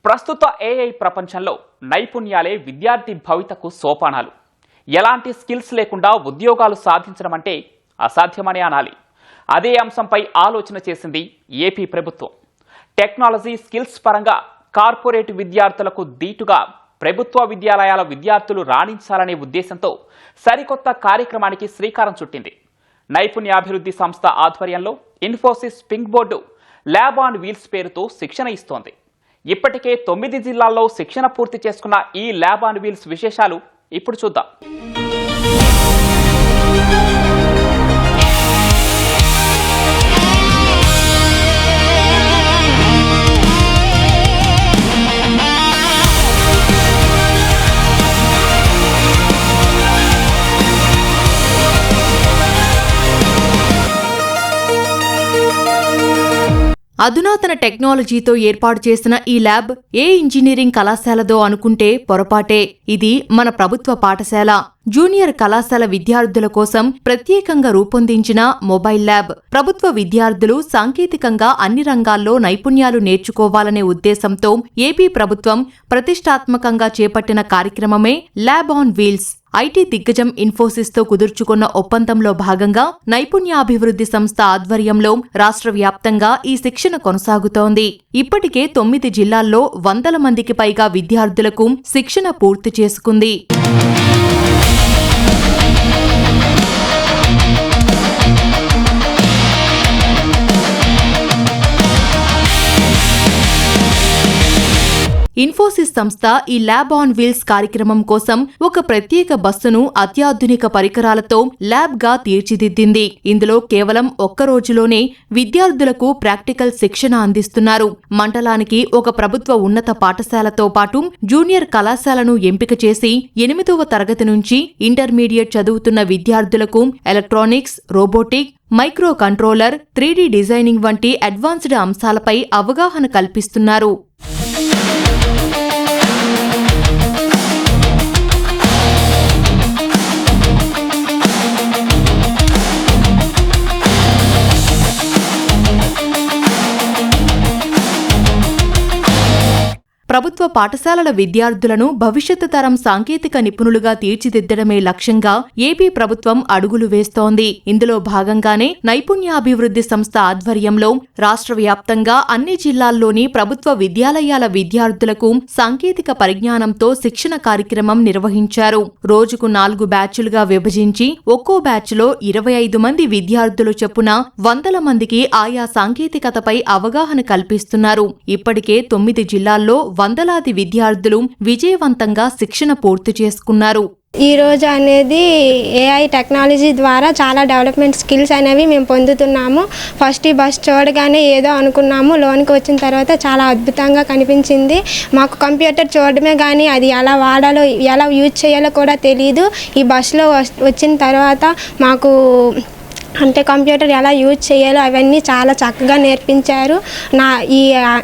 ప్రస్తుత ఏఐ ప్రపంచంలో నైపుణ్యాలే విద్యార్థి భవితకు సోపానాలు. ఎలాంటి స్కిల్స్ లేకుండా ఉద్యోగాలు సాధించడం అంటే అసాధ్యమనే అనాలి. అదే అంశంపై ఆలోచన చేసింది ఏపీ ప్రభుత్వం. టెక్నాలజీ స్కిల్స్ పరంగా కార్పొరేట్ విద్యార్థులకు దీటుగా ప్రభుత్వ విద్యాలయాల విద్యార్థులు రాణించాలనే ఉద్దేశంతో సరికొత్త కార్యక్రమానికి శ్రీకారం చుట్టింది. నైపుణ్యాభివృద్ధి సంస్థ ఆధ్వర్యంలో Infosys pink board lab on wheels పేరుతో శిక్షణ ఇస్తోంది. ఇప్పటికే 9 జిల్లాల్లో శిక్షణ పూర్తి చేసుకున్న ఈ ల్యాబ్ ఆన్ వీల్స్ విశేషాలు ఇప్పుడు చూద్దాం. అధునాతన టెక్నాలజీతో ఏర్పాటు చేసిన ఈ ల్యాబ్ ఏ ఇంజనీరింగ్ కళాశాలదో అనుకుంటే పొరపాటే. ఇది మన ప్రభుత్వ పాఠశాల జూనియర్ కళాశాల విద్యార్థుల కోసం ప్రత్యేకంగా రూపొందించిన మొబైల్ ల్యాబ్. ప్రభుత్వ విద్యార్థులు సాంకేతికంగా అన్ని రంగాల్లో నైపుణ్యాలు నేర్చుకోవాలనే ఉద్దేశంతో ఏపీ ప్రభుత్వం ప్రతిష్టాత్మకంగా చేపట్టిన కార్యక్రమమే ల్యాబ్ ఆన్ వీల్స్. ఐటీ దిగ్గజం ఇన్ఫోసిస్తో కుదుర్చుకున్న ఒప్పందంలో భాగంగా నైపుణ్యాభివృద్ధి సంస్థ ఆధ్వర్యంలో రాష్ట్ర వ్యాప్తంగా ఈ శిక్షణ కొనసాగుతోంది. ఇప్పటికే 9 జిల్లాల్లో 100 మందికి పైగా విద్యార్థులకు శిక్షణ పూర్తి చేసుకుంది. ఇన్ఫోసిస్ సంస్థ ఈ ల్యాబ్ ఆన్ వీల్స్ కార్యక్రమం కోసం ఒక ప్రత్యేక బస్సును అత్యాధునిక పరికరాలతో ల్యాబ్ గా తీర్చిదిద్దింది. ఇందులో కేవలం ఒక్క రోజులోనే విద్యార్థులకు ప్రాక్టికల్ శిక్షణ అందిస్తున్నారు. మండలానికి ఒక ప్రభుత్వ ఉన్నత పాఠశాలతో పాటు జూనియర్ కళాశాలను ఎంపిక చేసి 8వ తరగతి నుంచి ఇంటర్మీడియట్ చదువుతున్న విద్యార్థులకు electronics, robotic, micro controller, 3D designing వంటి అడ్వాన్స్డ్ అంశాలపై అవగాహన కల్పిస్తున్నారు. ప్రభుత్వ పాఠశాలల విద్యార్థులను భవిష్యత్తు తరం సాంకేతిక నిపుణులుగా తీర్చిదిద్దడమే లక్ష్యంగా ఏపీ ప్రభుత్వం అడుగులు వేస్తోంది. ఇందులో భాగంగానే నైపుణ్యాభివృద్ధి సంస్థ ఆధ్వర్యంలో రాష్ట్ర వ్యాప్తంగా అన్ని జిల్లాల్లోని ప్రభుత్వ విద్యాలయాల విద్యార్థులకు సాంకేతిక పరిజ్ఞానంతో శిక్షణ కార్యక్రమం నిర్వహించారు. రోజుకు 4 బ్యాచ్లుగా విభజించి ఒక్కో బ్యాచ్లో 25 మంది విద్యార్థులు చొప్పున 100 మందికి ఆయా సాంకేతికతపై అవగాహన కల్పిస్తున్నారు. ఇప్పటికే 9 జిల్లాల్లో వందలాది విద్యార్థులు విజయవంతంగా శిక్షణ పూర్తి చేసుకున్నారు. ఈ రోజు అనేది ఏఐ టెక్నాలజీ ద్వారా చాలా డెవలప్మెంట్ స్కిల్స్ అనేవి మేము పొందుతున్నాము. ఫస్ట్ ఈ బస్ చూడగానే ఏదో అనుకున్నాము, లోనికి వచ్చిన తర్వాత చాలా అద్భుతంగా కనిపించింది. మాకు కంప్యూటర్ చూడడమే కానీ అది ఎలా వాడాలో ఎలా యూజ్ చేయాలో కూడా తెలియదు. ఈ బస్సులో వచ్చిన తర్వాత మాకు అంటే కంప్యూటర్ ఎలా యూజ్ చేయాలో అవన్నీ చాలా చక్కగా నేర్పించారు.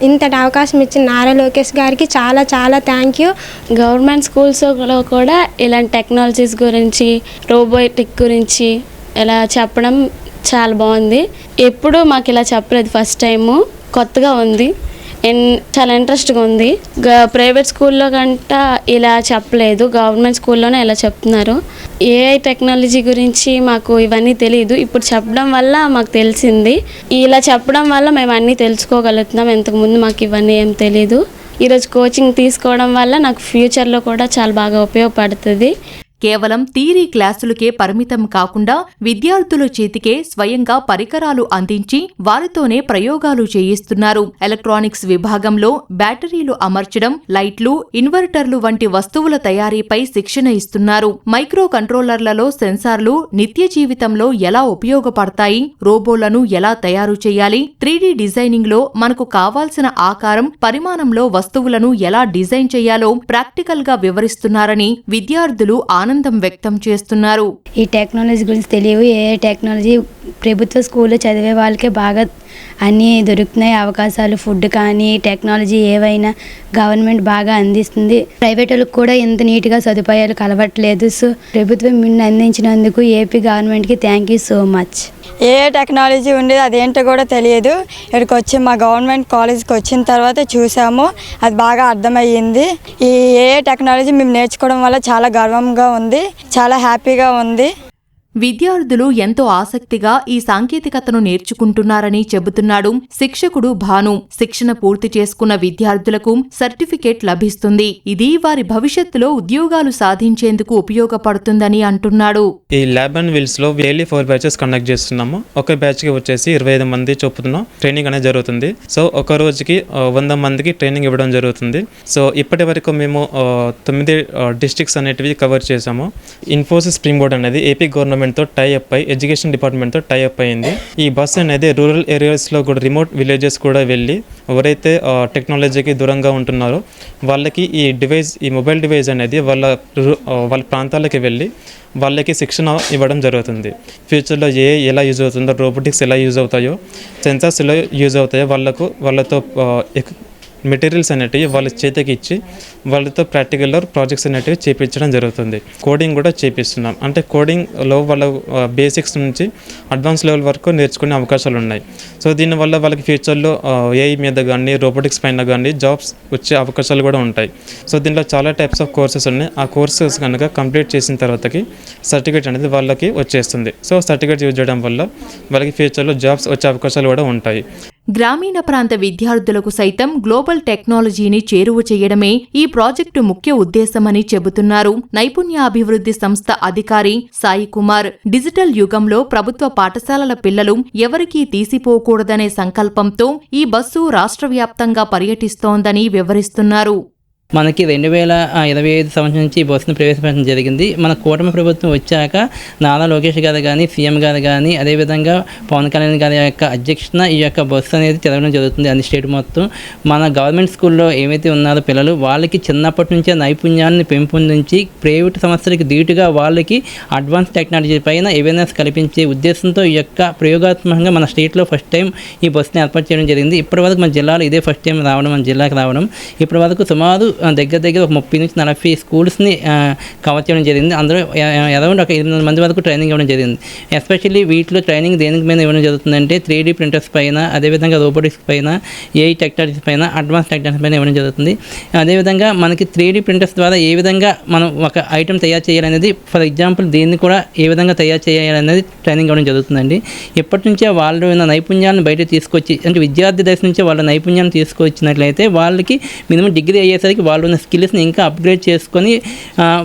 ఇంతటి అవకాశం ఇచ్చిన నారా లోకేష్ గారికి చాలా చాలా థ్యాంక్ యూ. గవర్నమెంట్ స్కూల్స్లో కూడా ఇలాంటి టెక్నాలజీస్ గురించి, రోబోటిక్ గురించి ఇలా చెప్పడం చాలా బాగుంది. ఎప్పుడూ మాకు ఇలా చెప్పలేదు, ఫస్ట్ టైము, కొత్తగా ఉంది, చాలా ఇంట్రెస్ట్గా ఉంది. ప్రైవేట్ స్కూల్లో కంట ఇలా చెప్పలేదు, గవర్నమెంట్ స్కూల్లోనే ఇలా చెప్తున్నారు. ఏఐ టెక్నాలజీ గురించి మాకు ఇవన్నీ తెలియదు, ఇప్పుడు చెప్పడం వల్ల మాకు తెలిసింది. ఇలా చెప్పడం వల్ల మేము అన్నీ తెలుసుకోగలుగుతున్నాం. ఇంతకుముందు మాకు ఇవన్నీ ఏం తెలీదు. ఈరోజు కోచింగ్ తీసుకోవడం వల్ల నాకు ఫ్యూచర్లో కూడా చాలా బాగా ఉపయోగపడుతుంది. కేవలం థియరీ క్లాసులకే పరిమితం కాకుండా విద్యార్థుల చేతికే స్వయంగా పరికరాలు అందించి వారితోనే ప్రయోగాలు చేయిస్తున్నారు. ఎలక్ట్రానిక్స్ విభాగంలో బ్యాటరీలు అమర్చడం, లైట్లు, ఇన్వర్టర్లు వంటి వస్తువుల తయారీపై శిక్షణ ఇస్తున్నారు. మైక్రో కంట్రోలర్లలో సెన్సార్లు నిత్య జీవితంలో ఎలా ఉపయోగపడతాయి, రోబోలను ఎలా తయారు చేయాలి, 3D డిజైనింగ్ లో మనకు కావాల్సిన ఆకారం, పరిమాణంలో వస్తువులను ఎలా డిజైన్ చేయాలో ప్రాక్టికల్ గా వివరిస్తున్నారని విద్యార్థులు ఆనందం వ్యక్తం చేస్తున్నారు. ఈ టెక్నాలజీ గురించి తెలియవు. ఏ టెక్నాలజీ ప్రభుత్వ స్కూల్లో చదివే వాళ్ళకే బాగా అన్నీ దొరుకుతున్నాయి అవకాశాలు, ఫుడ్ కానీ టెక్నాలజీ ఏవైనా గవర్నమెంట్ బాగా అందిస్తుంది. ప్రైవేట్ వాళ్ళకి కూడా ఇంత నీట్గా సదుపాయాలు కలవట్లేదు. సో ప్రభుత్వం మిన్ను అందించినందుకు ఏపీ గవర్నమెంట్కి thank you so much. A technology ఉండేది అదేంటో కూడా తెలియదు. ఇక్కడికి వచ్చి మా గవర్నమెంట్ కాలేజ్కి వచ్చిన తర్వాత చూసాము, అది బాగా అర్థమయ్యింది. ఈ ఏ టెక్నాలజీ మేము నేర్చుకోవడం వల్ల చాలా గర్వంగా ఉంది, చాలా హ్యాపీగా ఉంది. విద్యార్థులు ఎంతో ఆసక్తిగా ఈ సాంకేతికతను నేర్చుకుంటున్నారని చెబుతున్నాడు శిక్షకుడు భాను. శిక్షణ పూర్తి చేసుకున్న విద్యార్థులకు సర్టిఫికేట్ లభిస్తుంది. ఇది వారి భవిష్యత్తులో ఉద్యోగాలు సాధించేందుకు ఉపయోగపడుతుందని అంటున్నాడు. ఈ ల్యాబ్ అండ్ వీల్స్ లో డైలీ 4 బ్యాచెస్ కండక్ట్ చేస్తున్నాము. ఒక బ్యాచ్ కి వచ్చేసి 25 మంది చొప్పున ట్రైనింగ్ అనేది జరుగుతుంది. సో ఒక రోజుకి 100 మందికి ట్రైనింగ్ ఇవ్వడం జరుగుతుంది. సో ఇప్పటి వరకు మేము 9 డిస్ట్రిక్ట్స్ అనేటివి కవర్ చేసాము. ఇన్ఫోసిస్ స్ప్రింగ్ బోర్డ్ అనేది ఏపీ గవర్నమెంట్ తో టై అప్ అయి ఎడ్యుకేషన్ డిపార్ట్మెంట్ తో టై అప్ అయింది. ఈ బస్ అనేది రూరల్ ఏరియాస్ లో కూడా, రిమోట్ విలేజెస్ కూడా వెళ్ళి ఎవరైతే టెక్నాలజీకి దూరంగా ఉంటున్నారో వాళ్ళకి ఈ మొబైల్ డివైస్ అనేది వాళ్ళ ప్రాంతాలకి వెళ్ళి వాళ్ళకి శిక్షణ ఇవ్వడం జరుగుతుంది. ఫ్యూచర్లో ఎలా యూజ్ అవుతుందో, రోబోటిక్స్ ఎలా యూజ్ అవుతాయో, సెన్సార్స్ ఎలా యూజ్ అవుతాయో వాళ్ళతో మెటీరియల్స్ అనేటివి వాళ్ళ చేతికి ఇచ్చి వాళ్ళతో ప్రాక్టికల్లో ప్రాజెక్ట్స్ అనేటివి చేయించడం జరుగుతుంది. కోడింగ్ కూడా చేపిస్తున్నాం. అంటే కోడింగ్లో వాళ్ళ బేసిక్స్ నుంచి అడ్వాన్స్ లెవెల్ వరకు నేర్చుకునే అవకాశాలు ఉన్నాయి. సో దీనివల్ల వాళ్ళకి ఫ్యూచర్లో ఏఐ మీద కానీ రోబోటిక్స్ పైన కానీ జాబ్స్ వచ్చే అవకాశాలు కూడా ఉంటాయి. సో దీనిలో చాలా టైప్స్ ఆఫ్ కోర్సెస్ ఉన్నాయి. ఆ కోర్సెస్ కనుక కంప్లీట్ చేసిన తర్వాతకి సర్టిఫికేట్ అనేది వాళ్ళకి వచ్చేస్తుంది. సో సర్టిఫికేట్ యూజ్ చేయడం వల్ల వాళ్ళకి ఫ్యూచర్లో జాబ్స్ వచ్చే అవకాశాలు కూడా ఉంటాయి. గ్రామీణ ప్రాంత విద్యార్థులకు సైతం గ్లోబల్ టెక్నాలజీని చేరువ చేయడమే ఈ ప్రాజెక్టు ముఖ్య ఉద్దేశమని చెబుతున్నారు నైపుణ్యాభివృద్ధి సంస్థ అధికారి సాయి కుమార్. డిజిటల్ యుగంలో ప్రభుత్వ పాఠశాలల పిల్లలు ఎవరికీ తీసిపోకూడదనే సంకల్పంతో ఈ బస్సు రాష్ట్ర వ్యాప్తంగా పర్యటిస్తోందని వివరిస్తున్నారు. మనకి 2025 సంవత్సరం నుంచి ఈ బస్సును ప్రవేశపెట్టడం జరిగింది. మన కూటమి ప్రభుత్వం వచ్చాక నారా లోకేష్ గారు కానీ, సీఎం గారు కానీ, అదేవిధంగా పవన్ కళ్యాణ్ గారి యొక్క అధ్యక్షతన ఈ యొక్క బస్సు అనేది తిరగడం జరుగుతుంది అన్ని స్టేట్ మొత్తం. మన గవర్నమెంట్ స్కూల్లో ఏమైతే ఉన్నారో పిల్లలు, వాళ్ళకి చిన్నప్పటి నుంచే నైపుణ్యాన్ని పెంపొందించి ప్రైవేట్ సంస్థలకి ధీటుగా వాళ్ళకి అడ్వాన్స్ టెక్నాలజీ పైన అవేర్నెస్ కల్పించే ఉద్దేశంతో ఈ యొక్క ప్రయోగాత్మకంగా మన స్టేట్లో ఫస్ట్ టైం ఈ బస్సుని ఏర్పాటు చేయడం జరిగింది. ఇప్పటివరకు మన జిల్లాలో ఇదే ఫస్ట్ టైం రావడం, మన జిల్లాకి రావడం. ఇప్పటివరకు సుమారు దగ్గర ఒక 30 నుంచి 40 స్కూల్స్ని కవర్ చేయడం జరిగింది. అందులో అరౌండ్ ఒక 800 మంది వరకు ట్రైనింగ్ ఇవ్వడం జరిగింది. ఎస్పెషల్లీ వీటిలో ట్రైనింగ్ దేనికి మీద ఇవ్వడం జరుగుతుందంటే 3D ప్రింటర్స్ పైన, అదేవిధంగా రోబోటిక్స్ పైన, ఏఐ టెక్నాలజీస్ పైన, అడ్వాన్స్ టెక్నాలజీ పైన ఇవ్వడం జరుగుతుంది. అదేవిధంగా మనకి 3D ప్రింటర్స్ ద్వారా ఏ విధంగా మనం ఒక ఐటమ్ తయారు చేయాలనేది, ఫర్ ఎగ్జాంపుల్ దీన్ని కూడా ఏ విధంగా తయారు చేయాలనేది ట్రైనింగ్ ఇవ్వడం జరుగుతుందండి. ఇప్పటి నుంచే వాళ్ళు నైపుణ్యాలను బయట తీసుకొచ్చి, అంటే విద్యార్థి దశ నుంచే వాళ్ళ నైపుణ్యాన్ని తీసుకొచ్చినట్లయితే వాళ్ళకి మినిమం డిగ్రీ అయ్యేసరికి వాళ్ళు ఉన్న స్కిల్స్ని ఇంకా అప్గ్రేడ్ చేసుకొని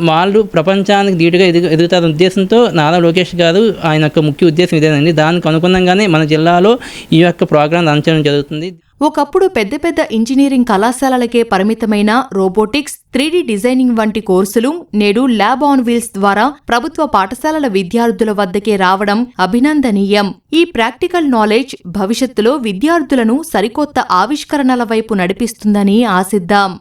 వాళ్ళు ప్రపంచానికి ధీటుగా ఎదుగుతారన్న ఉద్దేశంతో నారా లోకేష్ గారు ఆయన యొక్క ముఖ్య ఉద్దేశం ఇదేనండి. దానికి అనుగుణంగానే మన జిల్లాలో ఈ యొక్క ప్రోగ్రాం రన్ చేయడం జరుగుతుంది. ఒకప్పుడు పెద్ద పెద్ద ఇంజనీరింగ్ కళాశాలలకే పరిమితమైన రోబోటిక్స్, 3D డిజైనింగ్ వంటి కోర్సులు నేడు ల్యాబ్ ఆన్ వీల్స్ ద్వారా ప్రభుత్వ పాఠశాలల విద్యార్థుల వద్దకే రావడం అభినందనీయం. ఈ ప్రాక్టికల్ నాలెడ్జ్ భవిష్యత్తులో విద్యార్థులను సరికొత్త ఆవిష్కరణల వైపు నడిపిస్తుందని ఆశిద్దాం.